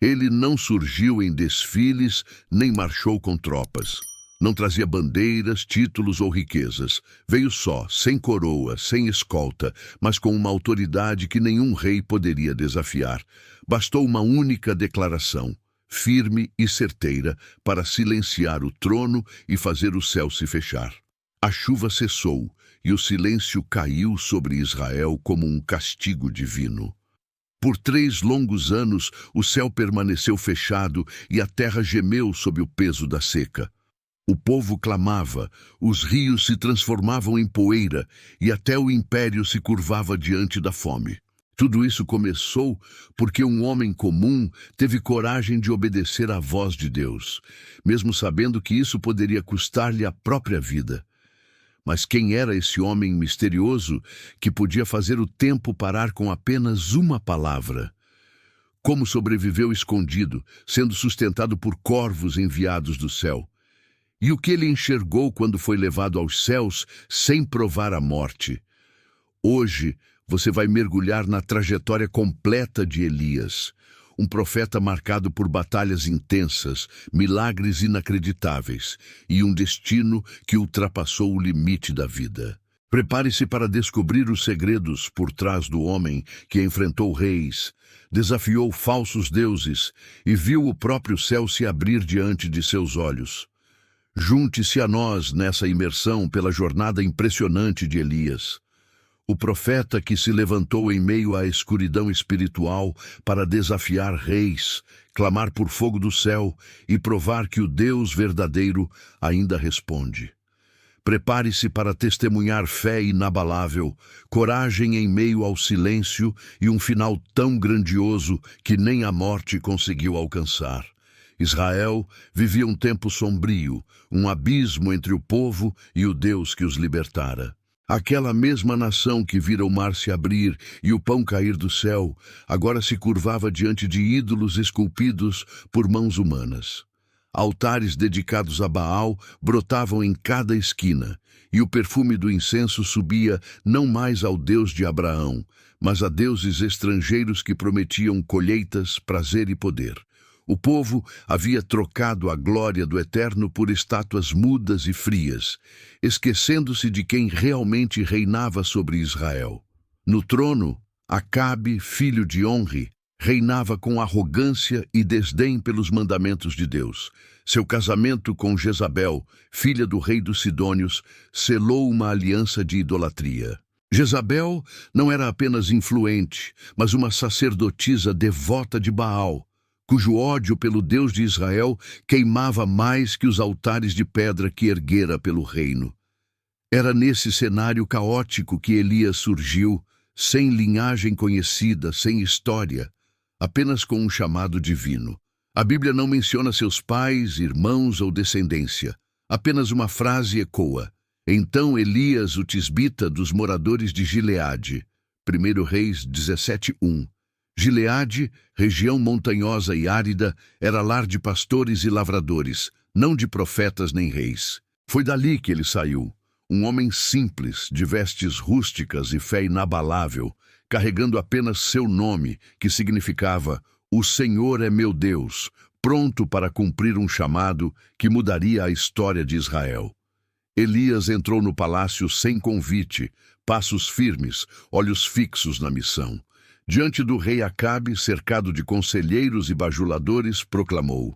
Ele não surgiu em desfiles, nem marchou com tropas. Não trazia bandeiras, títulos ou riquezas. Veio só, sem coroa, sem escolta, mas com uma autoridade que nenhum rei poderia desafiar. Bastou uma única declaração, firme e certeira, para silenciar o trono e fazer o céu se fechar. A chuva cessou e o silêncio caiu sobre Israel como um castigo divino. Por 3 longos anos, o céu permaneceu fechado e a terra gemeu sob o peso da seca. O povo clamava, os rios se transformavam em poeira e até o império se curvava diante da fome. Tudo isso começou porque um homem comum teve coragem de obedecer à voz de Deus, mesmo sabendo que isso poderia custar-lhe a própria vida. Mas quem era esse homem misterioso que podia fazer o tempo parar com apenas uma palavra? Como sobreviveu escondido, sendo sustentado por corvos enviados do céu? E o que ele enxergou quando foi levado aos céus sem provar a morte? Hoje, você vai mergulhar na trajetória completa de Elias, um profeta marcado por batalhas intensas, milagres inacreditáveis e um destino que ultrapassou o limite da vida. Prepare-se para descobrir os segredos por trás do homem que enfrentou reis, desafiou falsos deuses e viu o próprio céu se abrir diante de seus olhos. Junte-se a nós nessa imersão pela jornada impressionante de Elias, o profeta que se levantou em meio à escuridão espiritual para desafiar reis, clamar por fogo do céu e provar que o Deus verdadeiro ainda responde. Prepare-se para testemunhar fé inabalável, coragem em meio ao silêncio e um final tão grandioso que nem a morte conseguiu alcançar. Israel vivia um tempo sombrio, um abismo entre o povo e o Deus que os libertara. Aquela mesma nação que vira o mar se abrir e o pão cair do céu, agora se curvava diante de ídolos esculpidos por mãos humanas. Altares dedicados a Baal brotavam em cada esquina, e o perfume do incenso subia não mais ao Deus de Abraão, mas a deuses estrangeiros que prometiam colheitas, prazer e poder. O povo havia trocado a glória do Eterno por estátuas mudas e frias, esquecendo-se de quem realmente reinava sobre Israel. No trono, Acabe, filho de Onri, reinava com arrogância e desdém pelos mandamentos de Deus. Seu casamento com Jezabel, filha do rei dos Sidônios, selou uma aliança de idolatria. Jezabel não era apenas influente, mas uma sacerdotisa devota de Baal, cujo ódio pelo Deus de Israel queimava mais que os altares de pedra que erguera pelo reino. Era nesse cenário caótico que Elias surgiu, sem linhagem conhecida, sem história, apenas com um chamado divino. A Bíblia não menciona seus pais, irmãos ou descendência. Apenas uma frase ecoa. Então Elias, o tisbita dos moradores de Gileade. 1 Reis 17:1. Gileade, região montanhosa e árida, era lar de pastores e lavradores, não de profetas nem reis. Foi dali que ele saiu, um homem simples, de vestes rústicas e fé inabalável, carregando apenas seu nome, que significava "O Senhor é meu Deus", pronto para cumprir um chamado que mudaria a história de Israel. Elias entrou no palácio sem convite, passos firmes, olhos fixos na missão. Diante do rei Acabe, cercado de conselheiros e bajuladores, proclamou: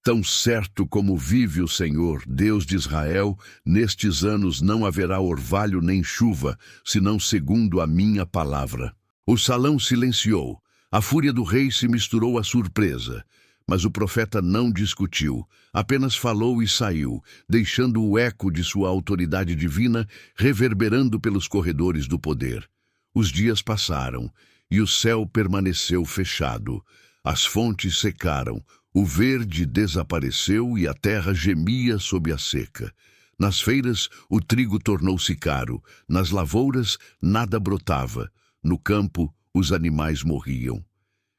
"Tão certo como vive o Senhor, Deus de Israel, nestes anos não haverá orvalho nem chuva, senão segundo a minha palavra." O salão silenciou. A fúria do rei se misturou à surpresa. Mas o profeta não discutiu, apenas falou e saiu, deixando o eco de sua autoridade divina reverberando pelos corredores do poder. Os dias passaram, e o céu permaneceu fechado. As fontes secaram, o verde desapareceu e a terra gemia sob a seca. Nas feiras, o trigo tornou-se caro, nas lavouras, nada brotava, no campo, os animais morriam.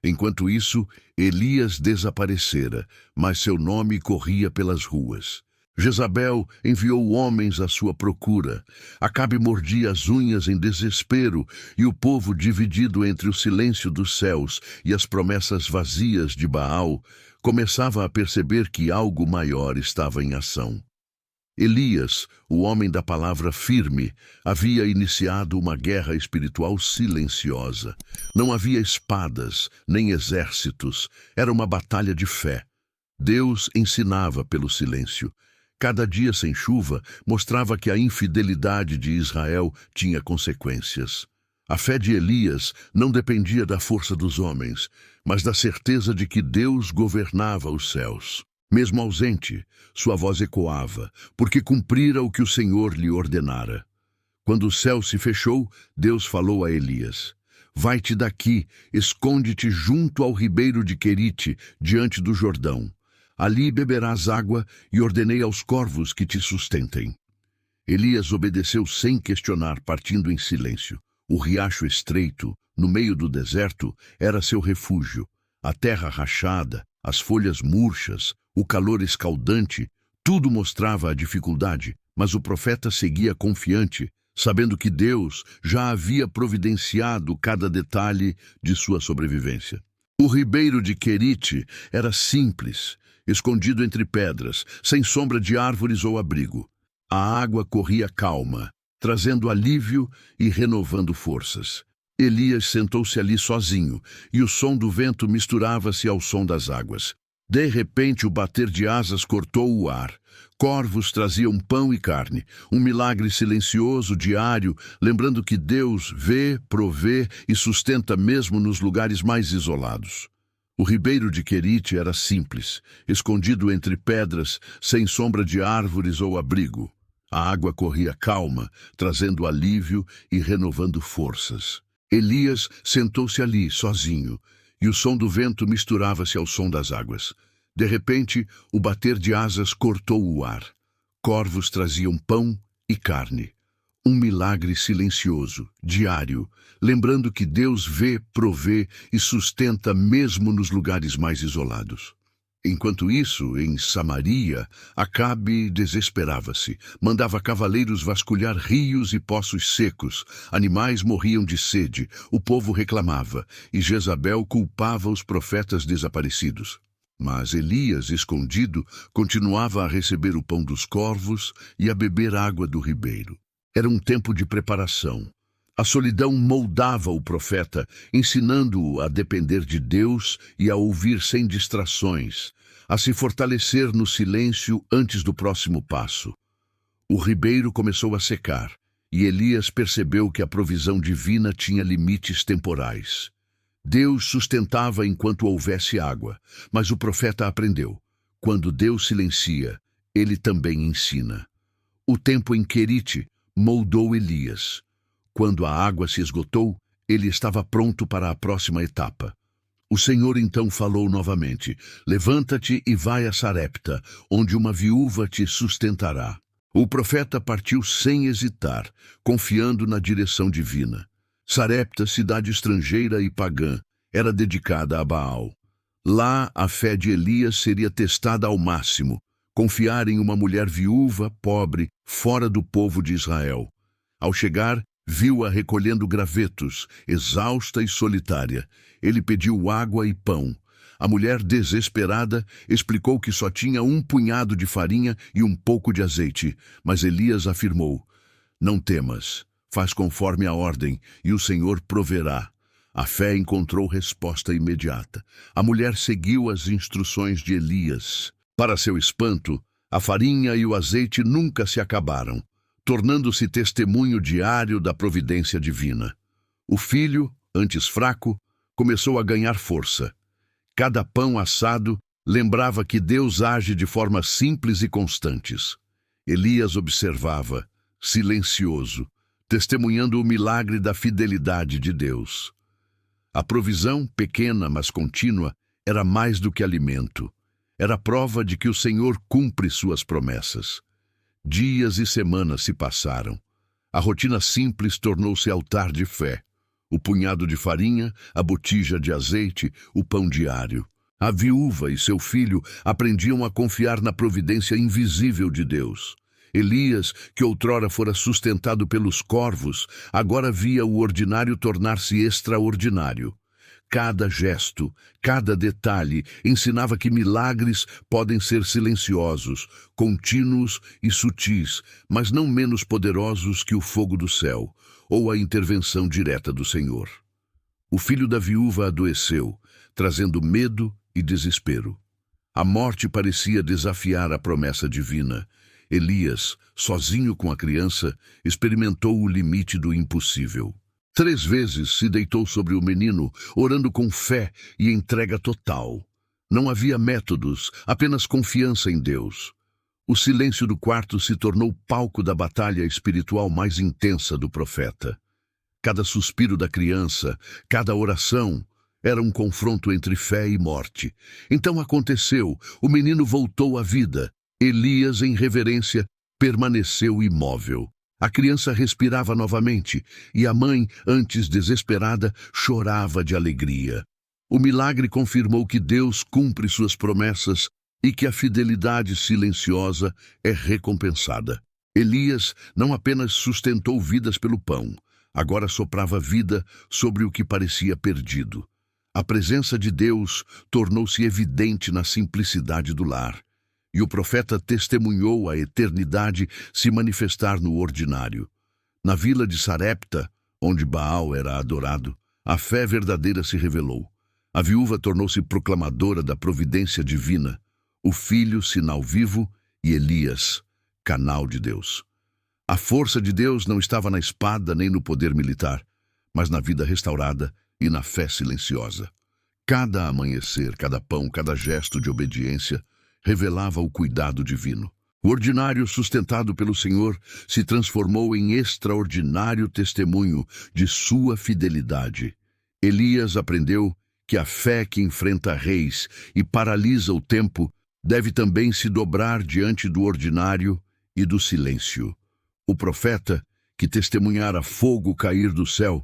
Enquanto isso, Elias desaparecera, mas seu nome corria pelas ruas. Jezabel enviou homens à sua procura. Acabe mordia as unhas em desespero, e o povo, dividido entre o silêncio dos céus e as promessas vazias de Baal, começava a perceber que algo maior estava em ação. Elias, o homem da palavra firme, havia iniciado uma guerra espiritual silenciosa. Não havia espadas, nem exércitos. Era uma batalha de fé. Deus ensinava pelo silêncio. Cada dia sem chuva mostrava que a infidelidade de Israel tinha consequências. A fé de Elias não dependia da força dos homens, mas da certeza de que Deus governava os céus. Mesmo ausente, sua voz ecoava, porque cumprira o que o Senhor lhe ordenara. Quando o céu se fechou, Deus falou a Elias: Vai-te daqui, esconde-te junto ao ribeiro de Querite, diante do Jordão. Ali beberás água, e ordenei aos corvos que te sustentem. Elias obedeceu sem questionar, partindo em silêncio. O riacho estreito, no meio do deserto, era seu refúgio. A terra rachada, as folhas murchas, o calor escaldante, tudo mostrava a dificuldade, mas o profeta seguia confiante, sabendo que Deus já havia providenciado cada detalhe de sua sobrevivência. O ribeiro de Querite era simples, escondido entre pedras, sem sombra de árvores ou abrigo. A água corria calma, trazendo alívio e renovando forças. Elias sentou-se ali sozinho, e o som do vento misturava-se ao som das águas. De repente, o bater de asas cortou o ar. Corvos traziam pão e carne, um milagre silencioso, diário, lembrando que Deus vê, provê e sustenta mesmo nos lugares mais isolados. O ribeiro de Querite era simples, escondido entre pedras, sem sombra de árvores ou abrigo. A água corria calma, trazendo alívio e renovando forças. Elias sentou-se ali, sozinho, e o som do vento misturava-se ao som das águas. De repente, o bater de asas cortou o ar. Corvos traziam pão e carne. Um milagre silencioso, diário, lembrando que Deus vê, provê e sustenta mesmo nos lugares mais isolados. Enquanto isso, em Samaria, Acabe desesperava-se. Mandava cavaleiros vasculhar rios e poços secos. Animais morriam de sede. O povo reclamava, e Jezabel culpava os profetas desaparecidos. Mas Elias, escondido, continuava a receber o pão dos corvos e a beber água do ribeiro. Era um tempo de preparação. A solidão moldava o profeta, ensinando-o a depender de Deus e a ouvir sem distrações, a se fortalecer no silêncio antes do próximo passo. O ribeiro começou a secar, e Elias percebeu que a provisão divina tinha limites temporais. Deus sustentava enquanto houvesse água, mas o profeta aprendeu: quando Deus silencia, ele também ensina. O tempo em Querite moldou Elias. Quando a água se esgotou, ele estava pronto para a próxima etapa. O Senhor então falou novamente: Levanta-te e vai a Sarepta, onde uma viúva te sustentará. O profeta partiu sem hesitar, confiando na direção divina. Sarepta, cidade estrangeira e pagã, era dedicada a Baal. Lá, a fé de Elias seria testada ao máximo. Confiar em uma mulher viúva, pobre, fora do povo de Israel. Ao chegar, viu-a recolhendo gravetos, exausta e solitária. Ele pediu água e pão. A mulher, desesperada, explicou que só tinha um punhado de farinha e um pouco de azeite, mas Elias afirmou: Não temas, faz conforme a ordem, e o Senhor proverá. A fé encontrou resposta imediata. A mulher seguiu as instruções de Elias. Para seu espanto, a farinha e o azeite nunca se acabaram, tornando-se testemunho diário da providência divina. O filho, antes fraco, começou a ganhar força. Cada pão assado lembrava que Deus age de formas simples e constantes. Elias observava, silencioso, testemunhando o milagre da fidelidade de Deus. A provisão, pequena mas contínua, era mais do que alimento. Era prova de que o Senhor cumpre suas promessas. Dias e semanas se passaram. A rotina simples tornou-se altar de fé. O punhado de farinha, a botija de azeite, o pão diário. A viúva e seu filho aprendiam a confiar na providência invisível de Deus. Elias, que outrora fora sustentado pelos corvos, agora via o ordinário tornar-se extraordinário. Cada gesto, cada detalhe ensinava que milagres podem ser silenciosos, contínuos e sutis, mas não menos poderosos que o fogo do céu ou a intervenção direta do Senhor. O filho da viúva adoeceu, trazendo medo e desespero. A morte parecia desafiar a promessa divina. Elias, sozinho com a criança, experimentou o limite do impossível. 3 vezes se deitou sobre o menino, orando com fé e entrega total. Não havia métodos, apenas confiança em Deus. O silêncio do quarto se tornou palco da batalha espiritual mais intensa do profeta. Cada suspiro da criança, cada oração, era um confronto entre fé e morte. Então aconteceu, o menino voltou à vida. Elias, em reverência, permaneceu imóvel. A criança respirava novamente, e a mãe, antes desesperada, chorava de alegria. O milagre confirmou que Deus cumpre suas promessas e que a fidelidade silenciosa é recompensada. Elias não apenas sustentou vidas pelo pão, agora soprava vida sobre o que parecia perdido. A presença de Deus tornou-se evidente na simplicidade do lar. E o profeta testemunhou a eternidade se manifestar no ordinário. Na vila de Sarepta, onde Baal era adorado, a fé verdadeira se revelou. A viúva tornou-se proclamadora da providência divina, o filho, sinal vivo, e Elias, canal de Deus. A força de Deus não estava na espada nem no poder militar, mas na vida restaurada e na fé silenciosa. Cada amanhecer, cada pão, cada gesto de obediência revelava o cuidado divino. O ordinário sustentado pelo Senhor se transformou em extraordinário testemunho de sua fidelidade. Elias aprendeu que a fé que enfrenta reis e paralisa o tempo deve também se dobrar diante do ordinário e do silêncio. O profeta, que testemunhara fogo cair do céu,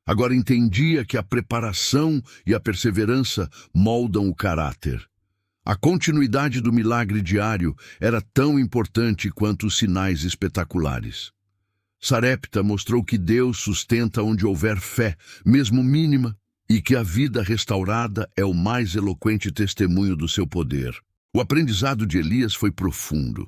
agora entendia que a preparação e a perseverança moldam o caráter. A continuidade do milagre diário era tão importante quanto os sinais espetaculares. Sarepta mostrou que Deus sustenta onde houver fé, mesmo mínima, e que a vida restaurada é o mais eloquente testemunho do seu poder. O aprendizado de Elias foi profundo.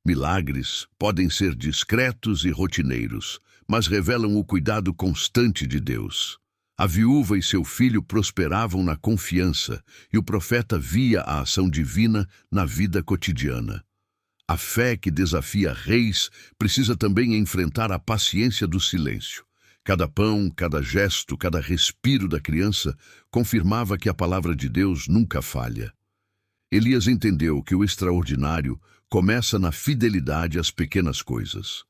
Milagres podem ser discretos e rotineiros, mas revelam o cuidado constante de Deus. A viúva e seu filho prosperavam na confiança, e o profeta via a ação divina na vida cotidiana. A fé que desafia reis precisa também enfrentar a paciência do silêncio. Cada pão, cada gesto, cada respiro da criança confirmava que a palavra de Deus nunca falha. Elias entendeu que o extraordinário começa na fidelidade às pequenas coisas.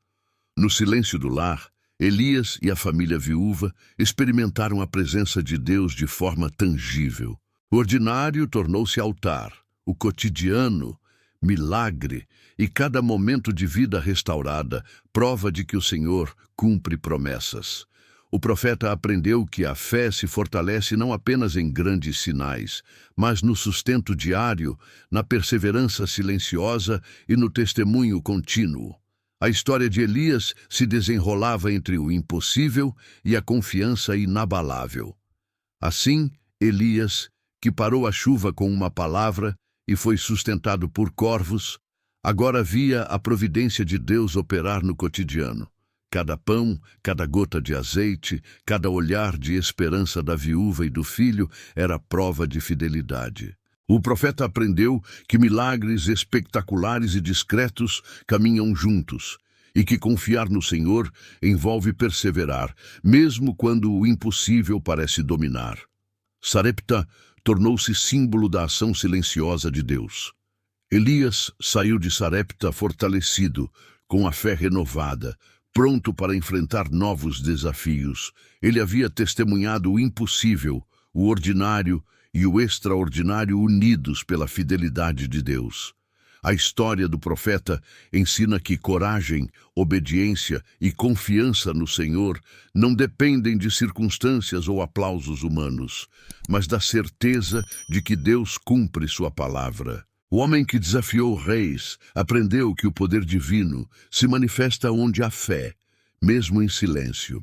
No silêncio do lar, Elias e a família viúva experimentaram a presença de Deus de forma tangível. O ordinário tornou-se altar, o cotidiano, milagre, e cada momento de vida restaurada, prova de que o Senhor cumpre promessas. O profeta aprendeu que a fé se fortalece não apenas em grandes sinais, mas no sustento diário, na perseverança silenciosa e no testemunho contínuo. A história de Elias se desenrolava entre o impossível e a confiança inabalável. Assim, Elias, que parou a chuva com uma palavra e foi sustentado por corvos, agora via a providência de Deus operar no cotidiano. Cada pão, cada gota de azeite, cada olhar de esperança da viúva e do filho era prova de fidelidade. O profeta aprendeu que milagres espetaculares e discretos caminham juntos, e que confiar no Senhor envolve perseverar, mesmo quando o impossível parece dominar. Sarepta tornou-se símbolo da ação silenciosa de Deus. Elias saiu de Sarepta fortalecido, com a fé renovada, pronto para enfrentar novos desafios. Ele havia testemunhado o impossível, o ordinário e o extraordinário unidos pela fidelidade de Deus. A história do profeta ensina que coragem, obediência e confiança no Senhor não dependem de circunstâncias ou aplausos humanos, mas da certeza de que Deus cumpre sua palavra. O homem que desafiou reis aprendeu que o poder divino se manifesta onde há fé, mesmo em silêncio.